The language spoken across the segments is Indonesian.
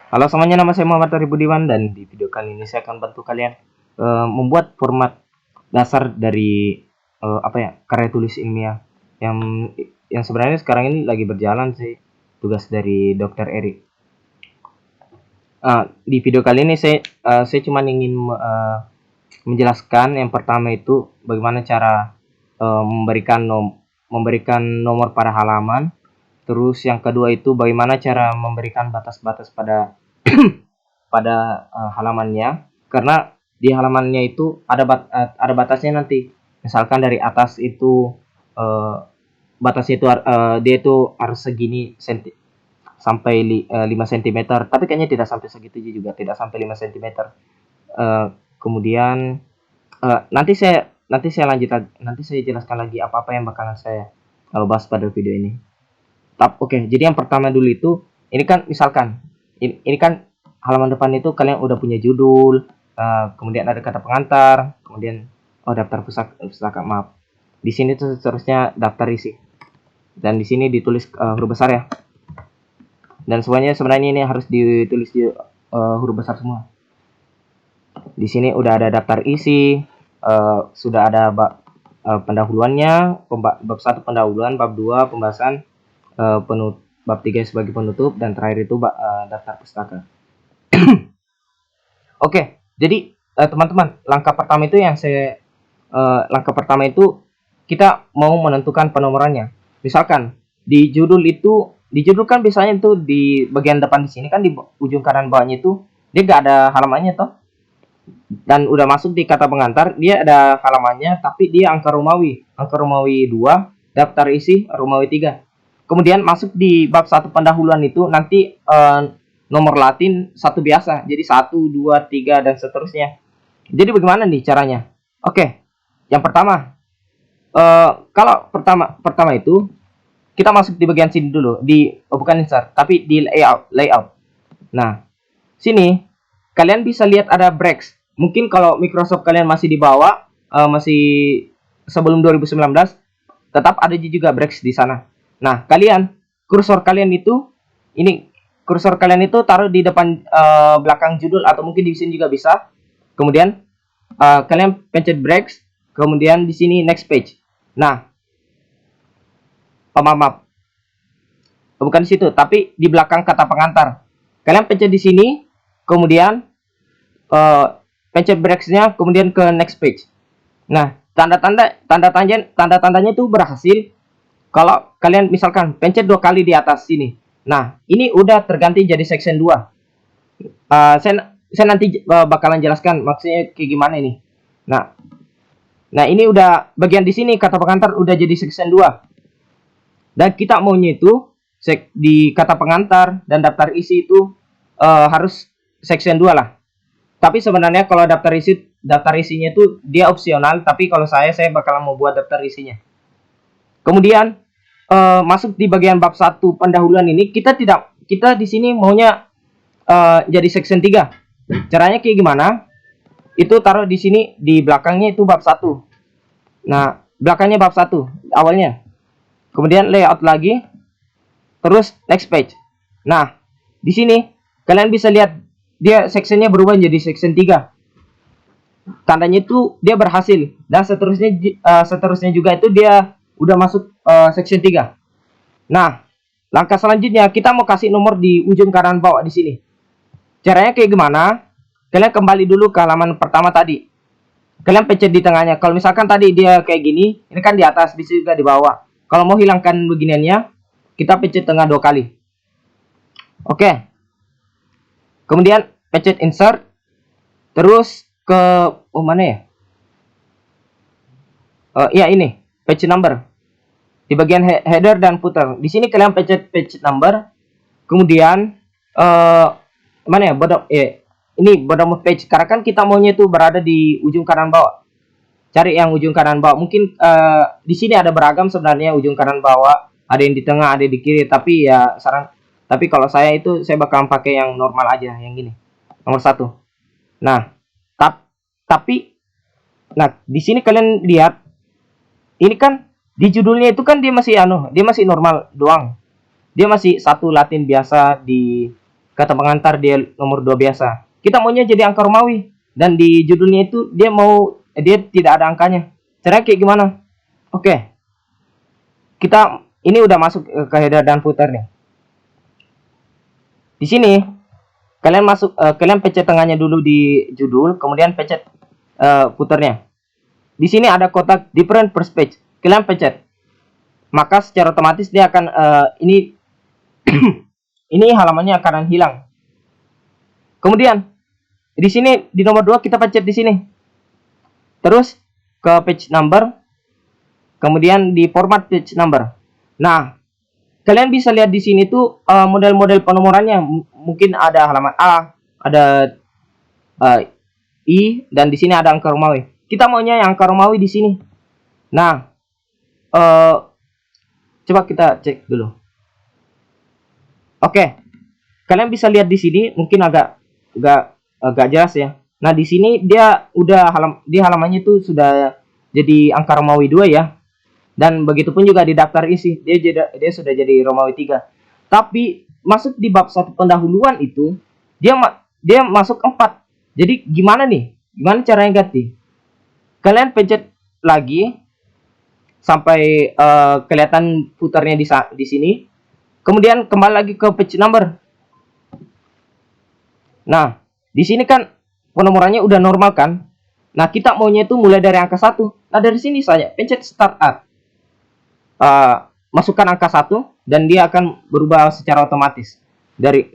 Halo semuanya, nama saya Muhammad Tori Budiman dan di video kali ini saya akan bantu kalian membuat format dasar dari karya tulis ilmiah yang sebenarnya sekarang ini lagi berjalan sih, tugas dari Dr. Erik. Di video kali ini saya cuma ingin menjelaskan yang pertama itu bagaimana cara memberikan nomor pada halaman. Terus yang kedua itu bagaimana cara memberikan batas-batas pada halamannya, karena di halamannya itu ada batasnya nanti. Misalkan dari atas itu batasnya itu dia itu harus segini sampai 5 cm, tapi kayaknya tidak sampai segitu juga, tidak sampai 5 cm. Kemudian nanti saya jelaskan lagi apa-apa yang bakalan saya bahas pada video ini. Oke, jadi yang pertama dulu itu, ini kan misalkan ini kan halaman depan itu kalian udah punya judul, kemudian ada kata pengantar, kemudian daftar pustaka, maaf. Di sini tuh seterusnya daftar isi. Dan di sini ditulis huruf besar ya. Dan sebenarnya ini harus ditulis di huruf besar semua. Di sini udah ada daftar isi, sudah ada pendahuluannya, bab 1 pendahuluan, bab 2 pembahasan, bab 3 sebagai penutup, dan terakhir itu daftar pustaka. Oke, jadi teman-teman, langkah pertama itu kita mau menentukan penomorannya. Misalkan di judul kan biasanya itu di bagian depan di sini kan, di ujung kanan bawahnya itu dia gak ada halamannya toh. Dan udah masuk di kata pengantar, dia ada halamannya tapi dia angka Romawi 2, daftar isi Romawi 3. Kemudian masuk di bab 1 pendahuluan itu nanti nomor Latin 1 biasa. Jadi 1, 2, 3 dan seterusnya. Jadi bagaimana nih caranya? Oke. Yang pertama, kalau pertama itu kita masuk di bagian sini dulu, bukan insert, tapi di layout. Nah, sini kalian bisa lihat ada breaks. Mungkin kalau Microsoft kalian masih di bawah, masih sebelum 2019, tetap ada juga breaks di sana. Nah, kursor kalian itu taruh di depan belakang judul, atau mungkin di sini juga bisa. Kemudian kalian pencet breaks, kemudian di sini next page. Nah, maaf, bukan di situ, tapi di belakang kata pengantar. Kalian pencet di sini, kemudian pencet breaks-nya, kemudian ke next page. Nah, tanda-tandanya itu berhasil kalau kalian misalkan pencet 2 kali di atas sini. Nah, ini udah terganti jadi section 2. Saya nanti bakalan jelaskan maksudnya kayak gimana ini. Nah, ini udah bagian di sini kata pengantar udah jadi section 2. Dan kita maunya itu di kata pengantar dan daftar isi itu harus section 2 lah. Tapi sebenarnya kalau daftar isinya itu dia opsional, tapi kalau saya bakalan mau buat daftar isinya. Kemudian masuk di bagian bab 1 pendahuluan ini, kita di sini maunya jadi section 3. Caranya kayak gimana? Itu taruh di sini, di belakangnya itu bab 1. Nah, belakangnya bab 1 awalnya. Kemudian layout lagi, terus next page. Nah, di sini kalian bisa lihat dia sectionnya berubah jadi section 3. Tandanya itu dia berhasil, dan seterusnya juga itu dia udah masuk section 3. Nah, langkah selanjutnya kita mau kasih nomor di ujung kanan bawah di sini. Caranya kayak gimana? Kalian kembali dulu ke halaman pertama tadi. Kalian pencet di tengahnya. Kalau misalkan tadi dia kayak gini, ini kan di atas, bisa juga di bawah. Kalau mau hilangkan beginiannya, kita pencet tengah 2 kali. Oke. Kemudian pencet insert. Terus ke mana ya? Ya ini, page number. Di bagian header dan footer. Di sini kalian pencet page number. Kemudian mana ya? Ini bottom of page. Karena kan kita maunya itu berada di ujung kanan bawah. Cari yang ujung kanan bawah. Mungkin di sini ada beragam sebenarnya ujung kanan bawah. Ada yang di tengah, ada di kiri. Tapi kalau saya bakal pakai yang normal aja, yang gini. Nomor 1. Nah, di sini kalian lihat, ini kan di judulnya itu kan dia masih normal doang. Dia masih 1 Latin biasa di kata pengantar dia nomor 2 biasa. Kita maunya jadi angka Romawi dan di judulnya itu dia tidak ada angkanya. Caranya kayak gimana? Oke. Kita ini udah masuk ke header dan footer nih. Di sini kalian pencet tengahnya dulu di judul, kemudian pencet footernya. Di sini ada kotak different first page. Kalian pencet. Maka secara otomatis dia akan ini ini halamannya akan hilang. Kemudian di sini di nomor 2 kita pencet di sini. Terus ke page number, kemudian di format page number. Nah, kalian bisa lihat di sini tuh model-model penomorannya. Mungkin ada halaman A, ada I, dan di sini ada angka Romawi. Kita maunya yang angka Romawi di sini. Nah, coba kita cek dulu. Oke, kalian bisa lihat di sini, mungkin agak jelas ya. Nah, di sini dia udah halamannya itu sudah jadi angka Romawi 2 ya. Dan begitupun juga di daftar isi, dia sudah jadi Romawi 3. Tapi masuk di bab 1 pendahuluan itu dia masuk 4. Jadi gimana nih? Gimana caranya ganti? Kalian pencet lagi sampai kelihatan footernya di sini. Kemudian kembali lagi ke page number. Nah, di sini kan penomorannya udah normal kan? Nah, kita maunya itu mulai dari angka 1. Nah, dari sini saja pencet start up. Masukkan angka 1 dan dia akan berubah secara otomatis. Dari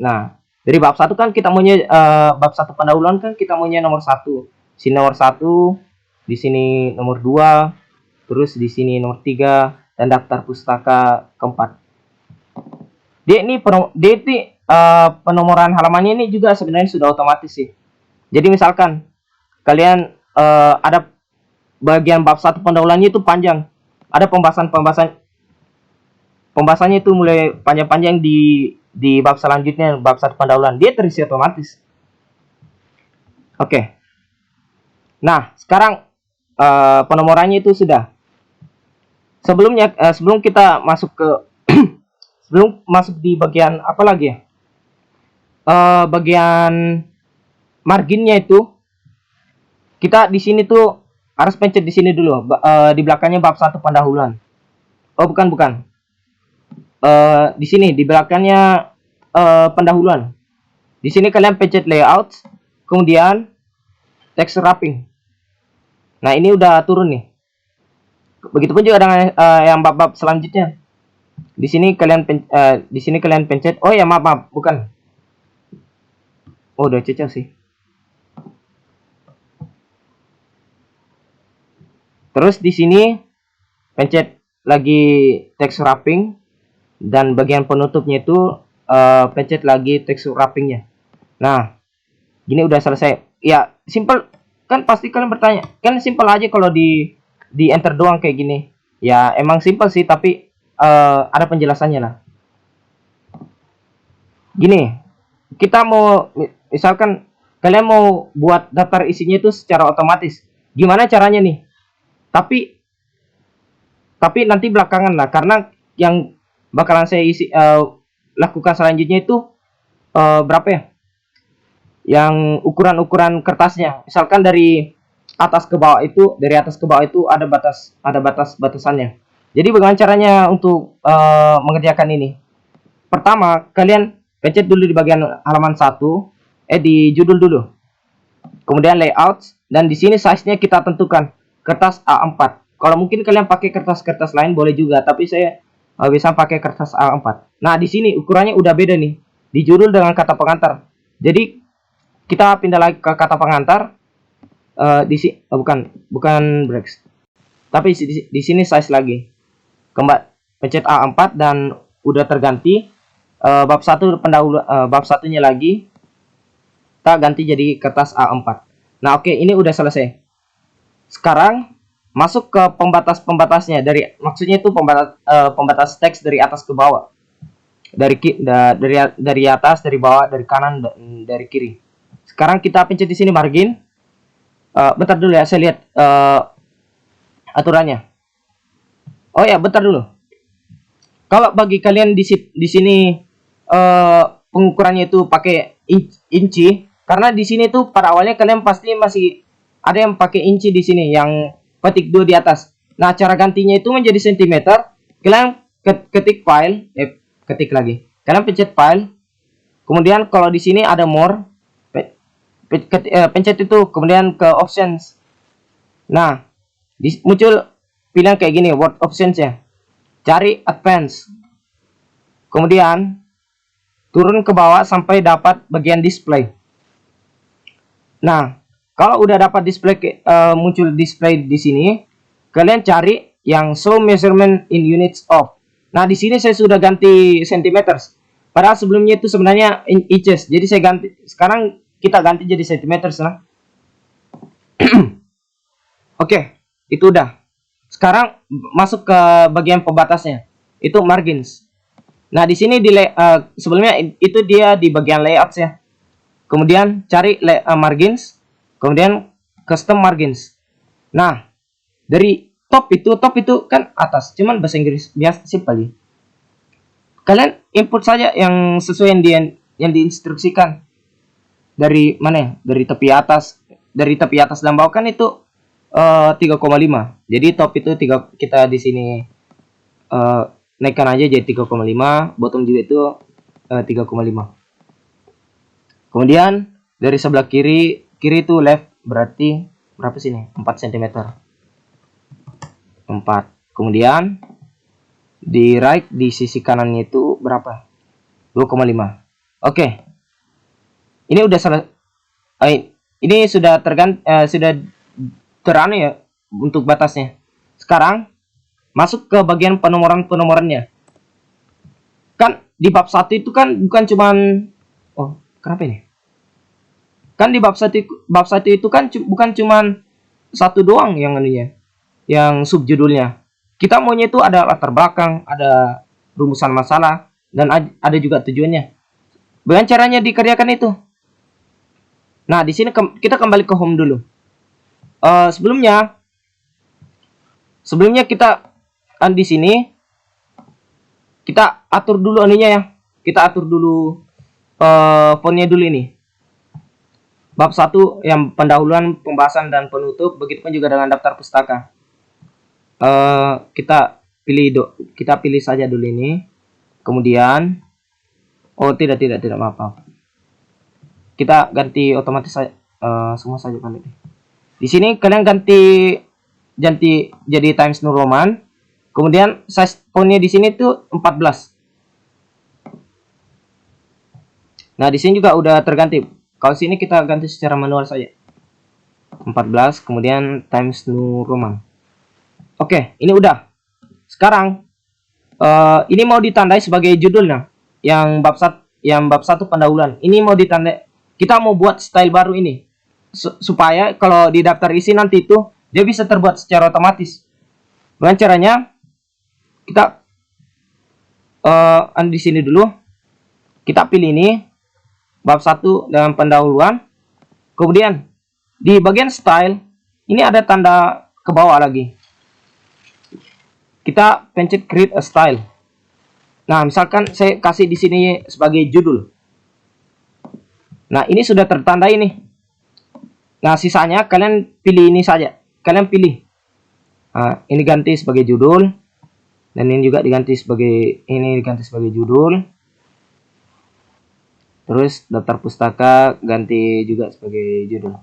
bab 1 kan kita maunya bab 1 pendahuluan kan kita maunya nomor 1. Sini nomor 1, di sini nomor 2, terus di sini nomor 3 dan daftar pustaka keempat. Penomoran halamannya ini juga sebenarnya sudah otomatis sih. Jadi misalkan kalian ada bagian bab 1 pendahuluannya itu panjang. Ada pembahasannya itu mulai panjang-panjang di bab selanjutnya, bab 1 pendahuluan. Dia terisi otomatis. Oke. Nah, sekarang penomorannya itu sudah. Sebelum kita masuk ke sebelum masuk di bagian apa lagi ya? Bagian marginnya itu kita di sini tuh harus pencet di sini dulu, di belakangnya bab 1 pendahuluan. Oh, bukan. Di sini di belakangnya pendahuluan. Di sini kalian pencet layout, kemudian text wrapping. Nah, ini udah turun nih. Begitupun juga dengan yang bab-bab selanjutnya. Di sini kalian pencet. Oh ya, maaf, bukan. Oh, udah cecah sih. Terus di sini pencet lagi text wrapping dan bagian penutupnya itu pencet lagi text wrappingnya. Nah, gini udah selesai. Ya, simple kan, pasti kalian bertanya. Kan simple aja kalau di enter doang kayak gini. Ya, emang simple sih, tapi ada penjelasannya lah. Gini, kita mau misalkan kalian mau buat daftar isinya itu secara otomatis. Gimana caranya nih? Tapi nanti belakangan lah, karena yang bakalan saya lakukan selanjutnya itu berapa ya? Yang ukuran kertasnya. Misalkan dari atas ke bawah itu, ada batasannya. Jadi bagaimana caranya untuk mengerjakan ini? Pertama, kalian pencet dulu di bagian halaman 1, di judul dulu. Kemudian layout, dan di sini size-nya kita tentukan kertas A4. Kalau mungkin kalian pakai kertas-kertas lain boleh juga, tapi saya bisa pakai kertas A4. Nah, di sini ukurannya udah beda nih. Di judul dengan kata pengantar. Jadi kita pindah lagi ke kata pengantar. Bukan breaks. Tapi di sini size lagi. Pencet A4 dan udah terganti. Bab 1 pendahulu, bab satunya lagi kita ganti jadi kertas A4. Nah, oke, ini udah selesai. Sekarang masuk ke pembatasnya, maksudnya itu pembatas teks dari atas ke bawah, dari atas, dari bawah, dari kanan, dan dari kiri. Sekarang kita pencet di sini margin. Bentar dulu ya, saya lihat aturannya. Oh ya, bentar dulu. Kalau bagi kalian di sini pengukurannya itu pakai inci? Karena di sini tuh pada awalnya kalian pasti masih ada yang pakai inci di sini, yang petik 2 di atas. Nah, cara gantinya itu menjadi sentimeter. Kalian ketik file, ketik lagi. Kalian pencet file. Kemudian kalau di sini ada more, pencet itu, kemudian ke options. Nah, muncul pilihan kayak gini, word options ya. Cari advance. Kemudian turun ke bawah sampai dapat bagian display. Nah, kalau udah dapat display, muncul display di sini, kalian cari yang show measurement in units of. Nah, di sini saya sudah ganti centimeters. Padahal sebelumnya itu sebenarnya inches. Jadi saya ganti, sekarang kita ganti jadi centimeters lah. Oke, itu udah. Sekarang masuk ke bagian pembatasnya. Itu margins. Nah, di sini sebelumnya itu dia di bagian layouts ya. Kemudian cari margins, kemudian custom margins. Nah, dari top itu kan atas, cuman bahasa Inggris biasa simpel. Kalian input saja yang sesuai yang diinstruksikan. Dari mana ya? Dari tepi atas dan bawah kan itu 3,5. Jadi top itu 3, kita di sini naikkan aja jadi 3,5, bottom juga itu 3,5. Kemudian dari sebelah kiri itu left, berarti berapa sini? 4 cm. 4. Kemudian di right, di sisi kanannya itu berapa? 2,5. Oke. Ini udah ini sudah sudah terane ya untuk batasnya. Sekarang masuk ke bagian penomorannya. Kan di bab 1 itu kan bukan cuman, oh, kenapa ini? Kan di bab 1 itu kan bukan cuman satu doang yang anunya, yang subjudulnya. Kita maunya itu ada latar belakang, ada rumusan masalah, dan ada juga tujuannya. Bagaimana caranya dikerjakan itu? Nah, di sini kita kembali ke home dulu. Sebelumnya kita di sini kita atur dulu anunya ya. Kita atur dulu fontnya dulu ini. Bab 1 yang pendahuluan, pembahasan dan penutup, begitupun juga dengan daftar pustaka. Kita pilih saja dulu ini. Kemudian tidak, maaf. Kita ganti otomatis saja, semua saja balik. Di sini kalian ganti jadi Times New Roman. Kemudian size fontnya di sini tuh 14. Nah, di sini juga udah terganti. Kalau sini kita ganti secara manual saja. 14, kemudian Times New Roman. Oke, ini udah. Sekarang ini mau ditandai sebagai judulnya. Yang bab 1 pendahuluan. Ini mau ditandai. Kita mau buat style baru ini. Supaya kalau di daftar isi nanti itu dia bisa terbuat secara otomatis. Dengan caranya kita di sini dulu. Kita pilih ini bab 1 dengan pendahuluan. Kemudian di bagian style ini ada tanda ke bawah lagi. Kita pencet create a style. Nah, misalkan saya kasih di sini sebagai judul. Nah, ini sudah tertandai nih. Nah, sisanya kalian pilih ini saja. Kalian pilih. Nah, ini ganti sebagai judul. Dan ini juga diganti sebagai judul. Terus daftar pustaka ganti juga sebagai judul.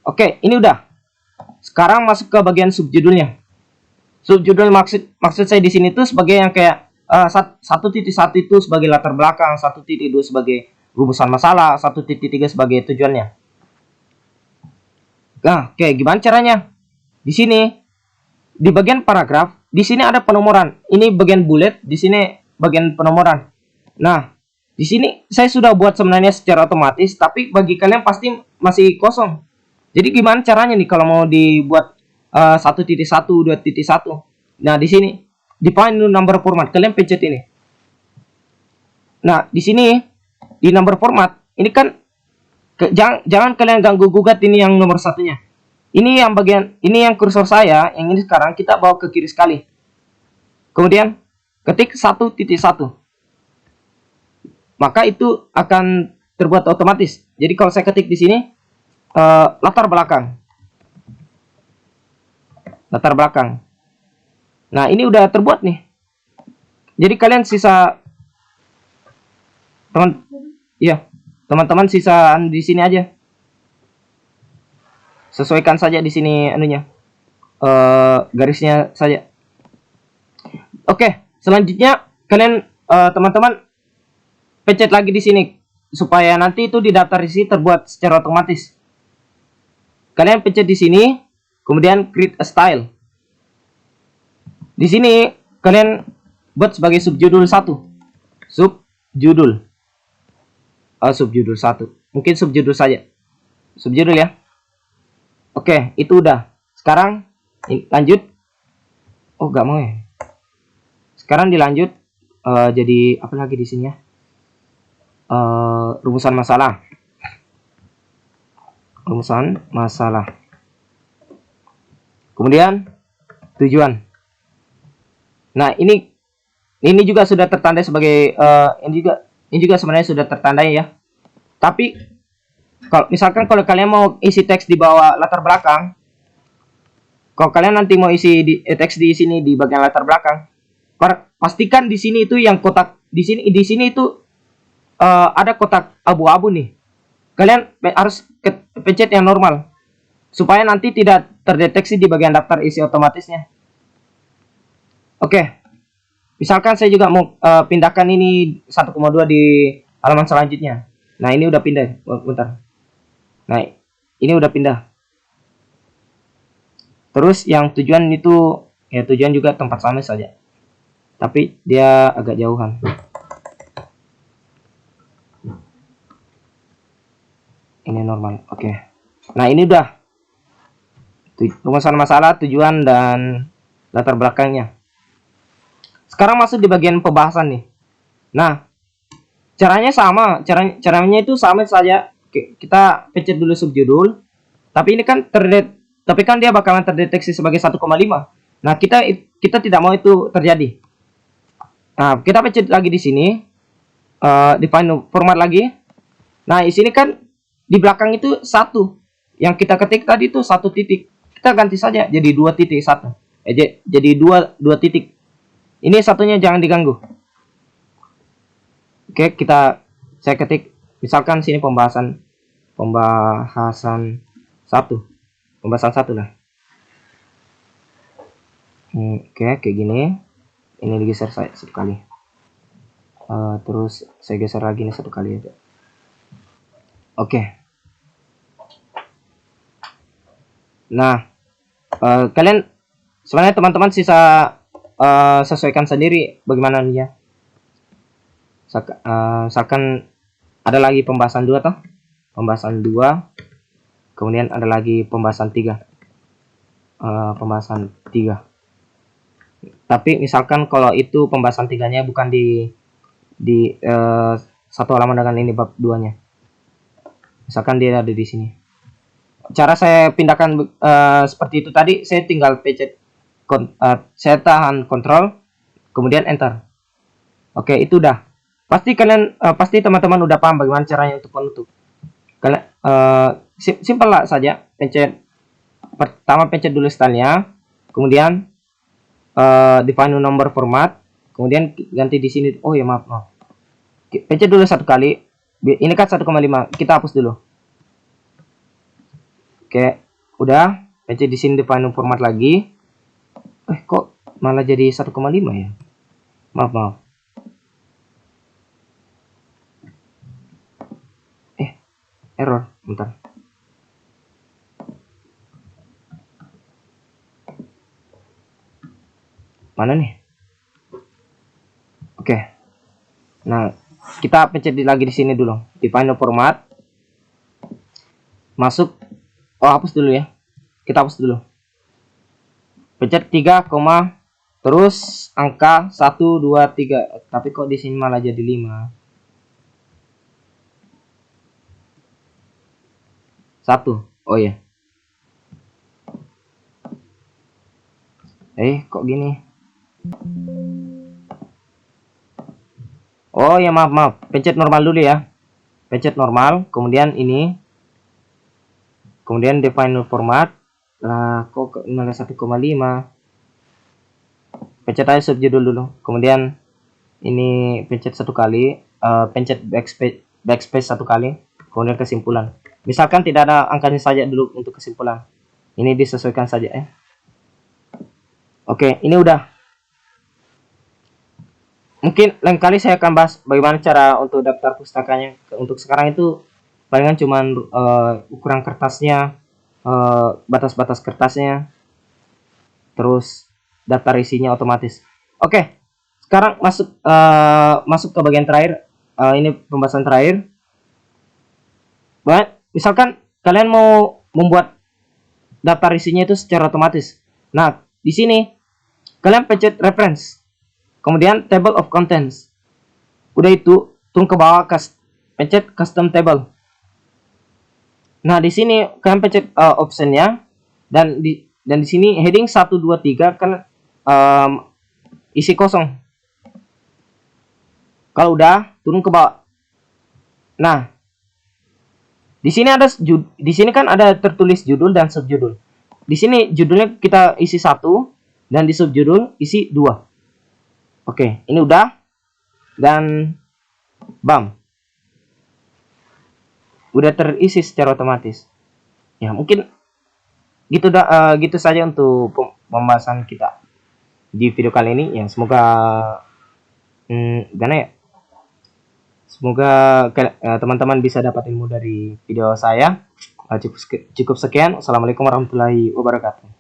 Oke, ini udah. Sekarang masuk ke bagian subjudulnya. Subjudul maksud saya di sini tuh sebagai yang kayak 1.1 itu sebagai latar belakang, 1.2 sebagai rumusan masalah, 1.3 sebagai tujuannya. Nah, oke, gimana caranya? Di sini di bagian paragraf, di sini ada penomoran. Ini bagian bullet, di sini bagian penomoran. Nah, di sini saya sudah buat sebenarnya secara otomatis, tapi bagi kalian pasti masih kosong. Jadi gimana caranya nih kalau mau dibuat 1.1, 2.1? Nah, di sini define number format, kalian pencet ini. Nah, di sini di number format ini kan jangan kalian ganggu gugat ini yang nomor satunya. Ini yang kursor saya, yang ini sekarang kita bawa ke kiri sekali. Kemudian ketik 1.1. maka itu akan terbuat otomatis. Jadi kalau saya ketik di sini latar belakang. Latar belakang. Nah, ini udah terbuat nih. Jadi kalian sisa teman-teman sisa di sini aja. Sesuaikan saja di sini anunya. Garisnya saja. Oke, selanjutnya kalian teman-teman pencet lagi di sini supaya nanti itu di daftar isi terbuat secara otomatis. Kalian pencet di sini, kemudian create a style. Di sini kalian buat sebagai subjudul 1. Subjudul. Subjudul 1. Mungkin subjudul saja. Subjudul ya. Oke, itu udah. Sekarang lanjut. Oh, gak mau ya. Sekarang dilanjut jadi apa lagi di sini ya? Rumusan masalah. Rumusan masalah. Kemudian tujuan. Nah, ini juga sudah tertandai sebagai ini juga sebenarnya sudah tertandai ya. Tapi misalkan kalau kalian mau isi teks di bawah latar belakang, kalau kalian nanti mau isi teks di sini di bagian latar belakang, pastikan di sini itu yang kotak di sini itu ada kotak abu-abu nih. Kalian harus pencet yang normal supaya nanti tidak terdeteksi di bagian daftar isi otomatisnya. Oke. Misalkan saya juga mau pindahkan ini 1,2 di halaman selanjutnya. Nah, ini udah pindah. Bentar. Nah, ini udah pindah. Terus yang tujuan itu ya tujuan juga tempat sama saja. Tapi dia agak jauhan. Ini normal. Oke. Nah, ini udah rumusan masalah, tujuan dan latar belakangnya. Sekarang masuk di bagian pembahasan nih. Nah, caranya sama, caranya itu sama saja. Kita pencet dulu subjudul. Tapi ini kan tapi kan dia bakalan terdeteksi sebagai 1,5. Nah, kita tidak mau itu terjadi. Nah, kita pencet lagi di sini. Define format lagi. Nah, di sini kan di belakang itu 1. Yang kita ketik tadi itu 1 titik. Kita ganti saja jadi 2.1. Jadi 2 titik. Ini satunya jangan diganggu. Oke, saya ketik misalkan sini pembahasan 1. Pembahasan 1 lah. Oke, kayak gini. Ini digeser saya 1 kali. Terus saya geser lagi nih 1 kali aja. Oke. Nah, kalian sebenarnya teman-teman sisa sesuaikan sendiri bagaimana nih ya. Misalkan ada lagi pembahasan 2 toh. Pembahasan 2. Kemudian ada lagi pembahasan 3. Pembahasan 3. Tapi misalkan kalau itu pembahasan 3-nya bukan di satu halaman dengan ini bab 2-nya. Misalkan dia ada di sini. Cara saya pindahkan seperti itu tadi, saya tinggal pencet saya tahan kontrol kemudian enter. Oke, itu udah. Pasti teman-teman udah paham bagaimana caranya untuk menutup. Kalian simpel lah saja. Pertama pencet dulu stylenya, kemudian define number format, kemudian ganti di sini. Oh ya, maaf. Pencet dulu 1 kali. Ini kan 1,5. Kita hapus dulu. Oke, udah. Pencet di sini define format lagi. Kok malah jadi 1,5 ya? Maaf. Error, bentar. Mana nih? Oke. Nah, kita pencet lagi di sini dulu. Define format. Masuk. Oh, hapus dulu ya. Kita hapus dulu. Pencet 3, terus angka 1, 2, 3. Tapi kok di sini malah jadi 5. 1. Oh ya. Kok gini? Oh ya, maaf maaf, pencet normal dulu ya. Pencet normal, kemudian ini, kemudian define new format. Lah kok ke 1,5. Pencet aja subjudul dulu, kemudian ini pencet satu kali, pencet backspace satu kali, kemudian kesimpulan. Misalkan tidak ada angkanya saja dulu untuk kesimpulan, ini disesuaikan saja ya. Oke, ini udah. Mungkin lain kali saya akan bahas bagaimana cara untuk daftar pustakanya. Untuk sekarang itu palingan cuman ukuran kertasnya, batas-batas kertasnya, terus daftar isinya otomatis. Oke, sekarang masuk ke bagian terakhir. Ini pembahasan terakhir. Misalkan kalian mau membuat daftar isinya itu secara otomatis. Nah, di sini kalian pencet reference, kemudian table of contents. Udah itu, turun ke bawah, pencet custom table. Nah, di sini kalian pencet optionnya, dan di sini heading 1 2 3 kan isi kosong. Kalau udah, turun ke bawah. Nah, di sini kan ada tertulis judul dan subjudul. Di sini judulnya kita isi 1 dan di subjudul isi 2. Oke, ini udah, dan bam, udah terisi secara otomatis. Ya, mungkin gitu saja untuk pembahasan kita di video kali ini. Ya, semoga gimana ya, semoga teman-teman bisa dapat ilmu dari video saya. Cukup sekian. Assalamualaikum warahmatullahi wabarakatuh.